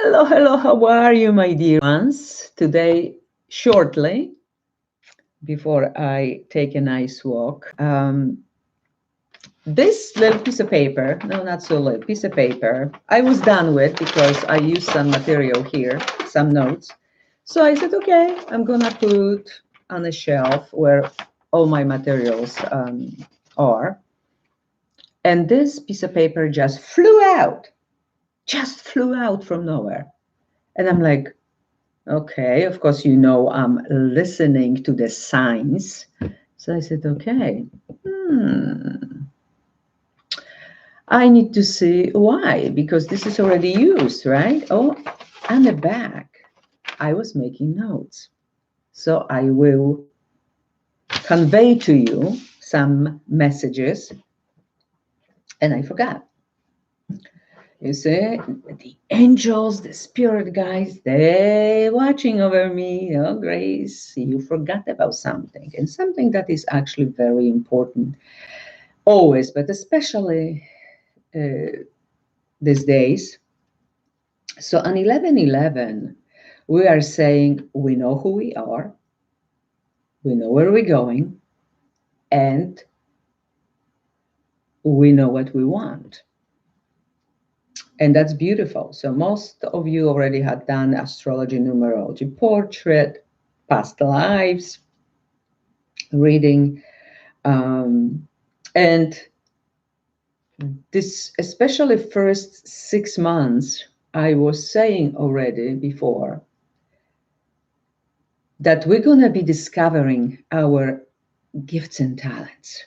Hello, hello, how are you, my dear ones? Today, shortly, before I take a nice walk, this little piece of paper, no, not so little, piece of paper, I was done with because I used some material here, some notes. So I said, okay, I'm gonna put on a shelf where all my materials are. And this piece of paper just flew out from nowhere. And I'm like, okay, of course, I'm listening to the signs. So I said, okay, I need to see why, because this is already used, right? Oh, on the back, I was making notes. So I will convey to you some messages, and I forgot. You see, the angels, the spirit guides, they watching over me. Oh, Grace, you forgot about something, and something that is actually very important always, but especially these days. So on 11:11, we are saying we know who we are, we know where we're going, and we know what we want. And that's beautiful. So most of you already had done astrology, numerology, portrait, past lives, reading. And this, especially first 6 months, I was saying already before that we're going to be discovering our gifts and talents.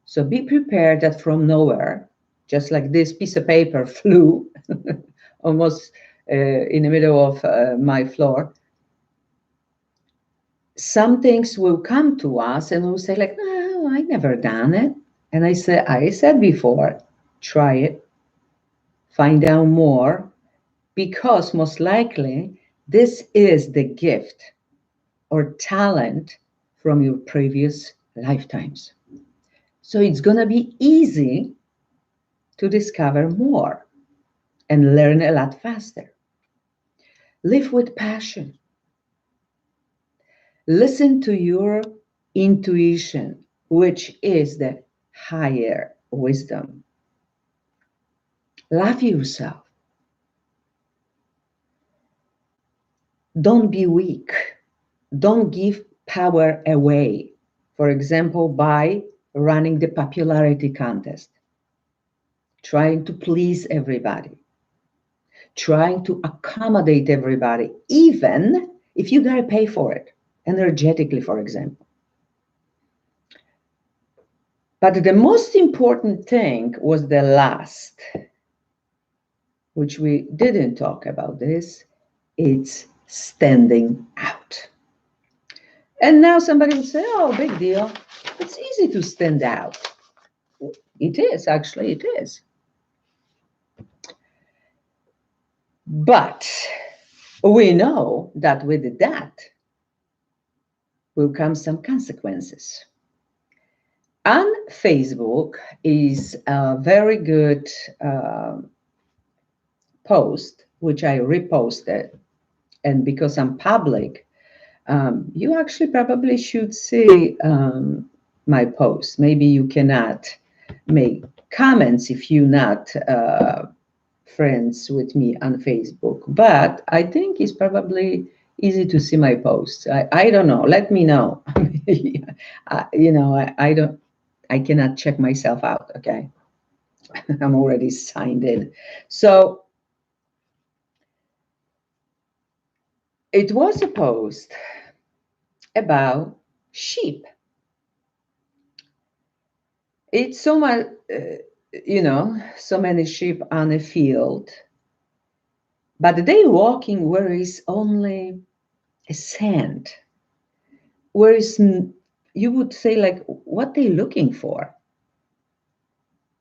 So be prepared that from nowhere, just like this piece of paper flew almost in the middle of my floor, some things will come to us and we'll say like, no, I never done it. And I said before, try it, find out more, because most likely this is the gift or talent from your previous lifetimes. So it's going to be easy to discover more and learn a lot faster. Live with passion. Listen to your intuition, which is the higher wisdom. Love yourself. Don't be weak. Don't give power away. For example, by running the popularity contest, trying to please everybody, trying to accommodate everybody, even if you gotta pay for it, energetically, for example. But the most important thing was the last, which we didn't talk about this, it's standing out. And now somebody will say, oh, big deal. It's easy to stand out. It is, actually, it is. But we know that with that will come some consequences. On Facebook is a very good post, which I reposted. And because I'm public, you actually probably should see my posts. Maybe you cannot make comments if you're not friends with me on Facebook, but I think it's probably easy to see my posts. I don't know. Let me know. I cannot check myself out. Okay. I'm already signed in. So it was a post about sheep. It's so much, so many sheep on a field, but they walking where is only a sand, where is, you would say like, what they looking for?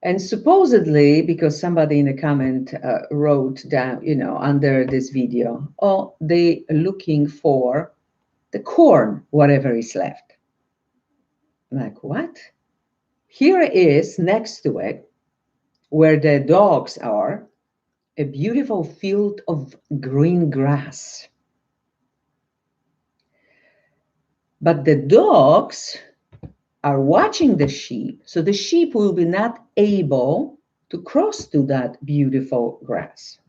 And supposedly, because somebody in the comment wrote down, under this video, oh, they looking for the corn, whatever is left. I'm like, what? Here is next to it, where the dogs are, a beautiful field of green grass. But the dogs are watching the sheep, so the sheep will be not able to cross to that beautiful grass,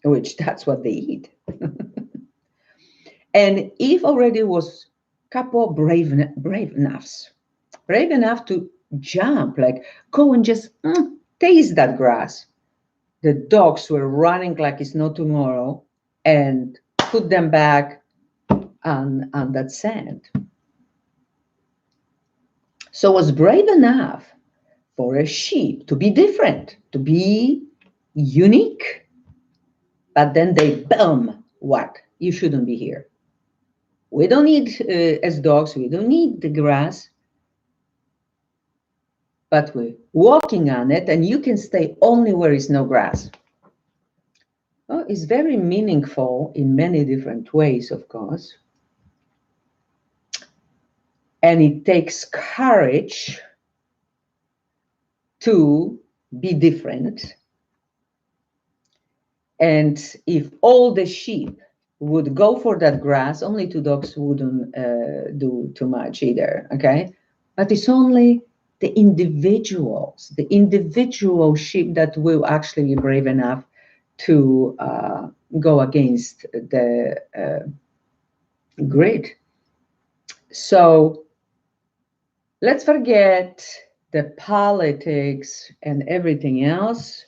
which that's what they eat. And Eve already was couple brave enough to jump, like go and just taste that grass. The dogs were running like it's no tomorrow and put them back on that sand. So was brave enough for a sheep to be different, to be unique. But then they, boom, what? You shouldn't be here. We don't need, as dogs, we don't need the grass, but we're walking on it, and you can stay only where is no grass. Well, it's very meaningful in many different ways, of course. And it takes courage to be different. And if all the sheep would go for that grass, only two dogs wouldn't do too much either, okay? But it's only the individuals, the individual sheep that will actually be brave enough to go against the grid. So let's forget the politics and everything else,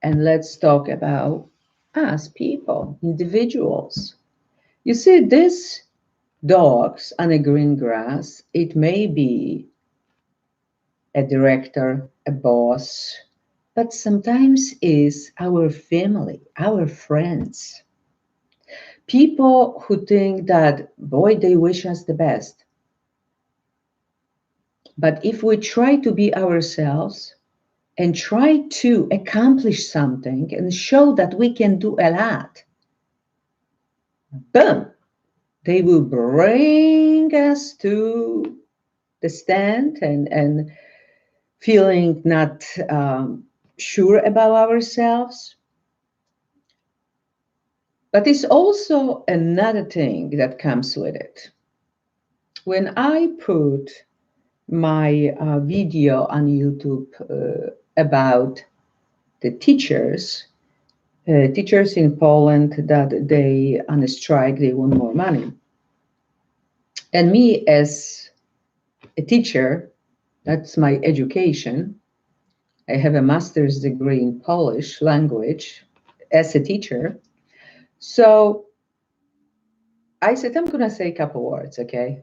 and let's talk about us people, individuals. You see, these dogs on a green grass, it may be a director, a boss, but sometimes is our family, our friends. People who think that, boy, they wish us the best. But if we try to be ourselves and try to accomplish something and show that we can do a lot, boom, they will bring us to the stand and feeling not sure about ourselves. But it's also another thing that comes with it. When I put my video on YouTube about the teachers in Poland that they on a strike, they want more money. And me as a teacher, that's my education. I have a master's degree in Polish language as a teacher. So I said, I'm going to say a couple words, okay?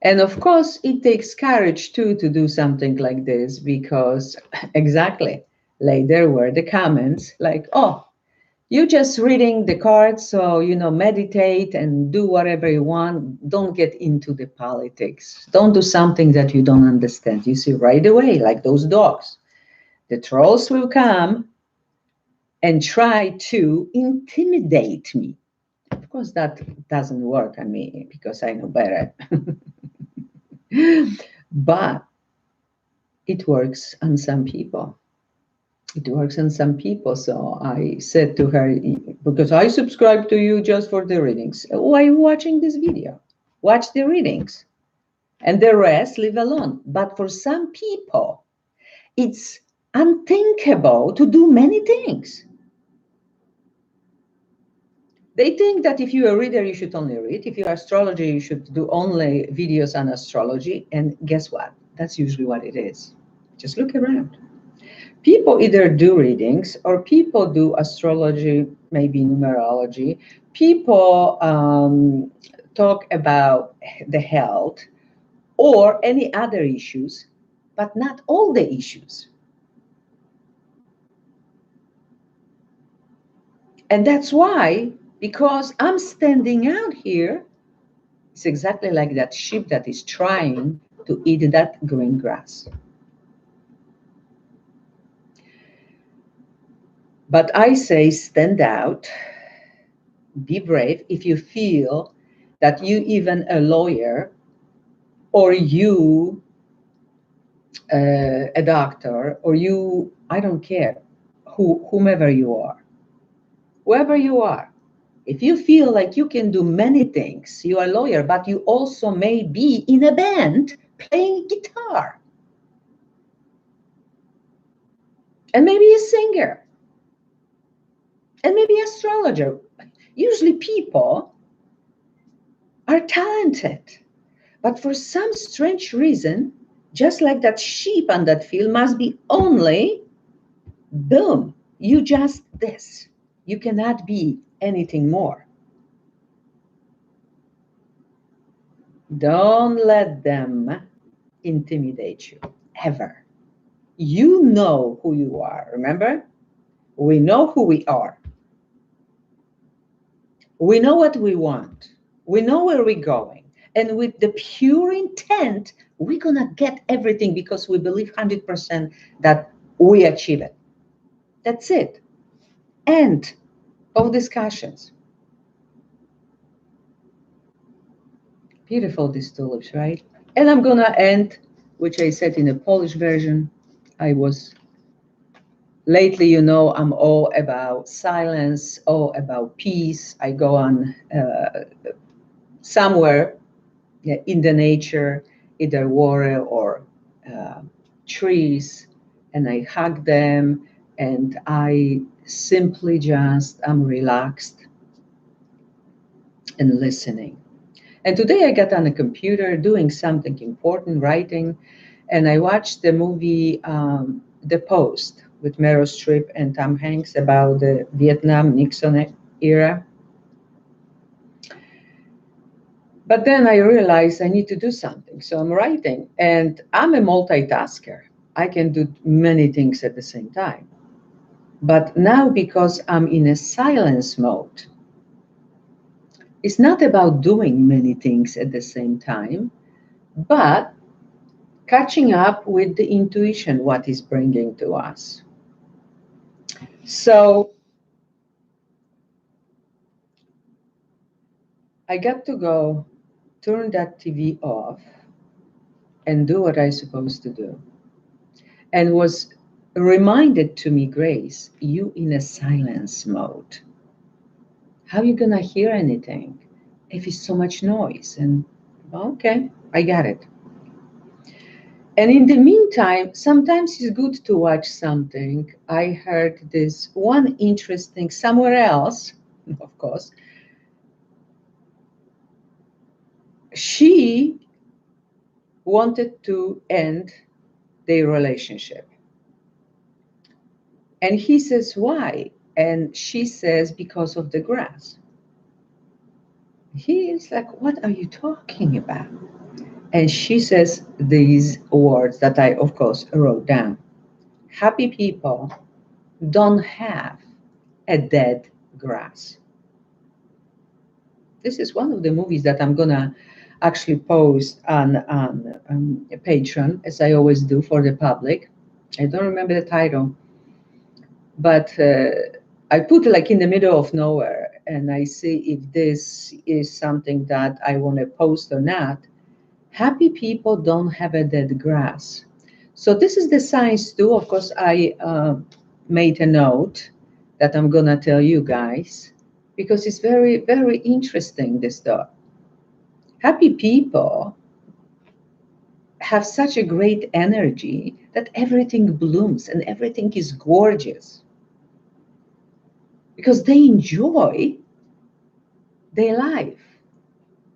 And of course, it takes courage too to do something like this because exactly later were the comments like, oh, you just reading the cards, so, meditate and do whatever you want. Don't get into the politics. Don't do something that you don't understand. You see right away, like those dogs. The trolls will come and try to intimidate me. Of course, that doesn't work on me because I know better. But it works on some people. It works on some people. So I said to her, because I subscribe to you just for the readings. Why are you watching this video? Watch the readings. And the rest, leave alone. But for some people, it's unthinkable to do many things. They think that if you're a reader, you should only read. If you're astrologer, you should do only videos on astrology. And guess what? That's usually what it is. Just look around. People either do readings or people do astrology, maybe numerology. People talk about the health or any other issues, but not all the issues. And that's why, because I'm standing out here, it's exactly like that sheep that is trying to eat that green grass. But I say stand out, be brave. If you feel that you even a lawyer or you a doctor or you, I don't care, whomever you are, whoever you are. If you feel like you can do many things, you are a lawyer, but you also may be in a band playing guitar, and maybe a singer, and maybe astrologer. Usually people are talented, but for some strange reason, just like that sheep on that field must be only, boom, you just this. You cannot be anything more. Don't let them intimidate you, ever. You know who you are, remember? We know who we are. We know what we want. We know where we're going. And with the pure intent, we're going to get everything because we believe 100% that we achieve it. That's it. End of discussions. Beautiful, these tulips, right? And I'm going to end, which I said in the Polish version. Lately, you know, I'm all about silence, all about peace. I go on somewhere in the nature, either water or uh, trees, and I hug them, and I simply just, I'm relaxed and listening. And today I got on a computer doing something important, writing, and I watched the movie The Post with Meryl Streep and Tom Hanks about the Vietnam Nixon era. But then I realized I need to do something. So I'm writing, and I'm a multitasker. I can do many things at the same time. But now, because I'm in a silence mode, it's not about doing many things at the same time, but catching up with the intuition, what is bringing to us. So I got to go turn that TV off and do what I'm supposed to do. And was reminded to me, Grace, you in a silence mode. How are you gonna hear anything if it's so much noise? And okay, I got it. And in the meantime, sometimes it's good to watch something. I heard this one interesting somewhere else, of course. She wanted to end their relationship. And he says, why? And she says, because of the grass. He is like, what are you talking about? And she says these words that I, of course, wrote down. Happy people don't have a dead grass. This is one of the movies that I'm going to actually post on Patreon, as I always do for the public. I don't remember the title, but I put it like in the middle of nowhere, and I see if this is something that I want to post or not. Happy people don't have a dead grass. So this is the science too. Of course, I made a note that I'm going to tell you guys because it's very, very interesting, this thought. Happy people have such a great energy that everything blooms and everything is gorgeous because they enjoy their life.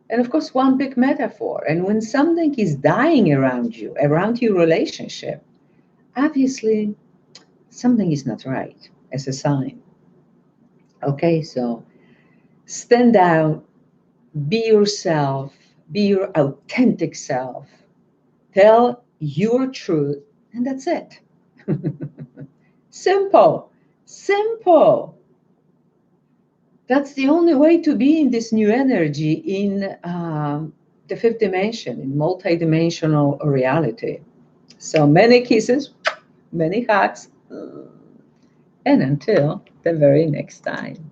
And of course, one big metaphor. And when something is dying around you, around your relationship, obviously something is not right as a sign. Okay, so stand out, be yourself, be your authentic self, tell your truth, and that's it. Simple, simple. That's the only way to be in this new energy in the fifth dimension, in multidimensional reality. So many kisses, many hugs, and until the very next time.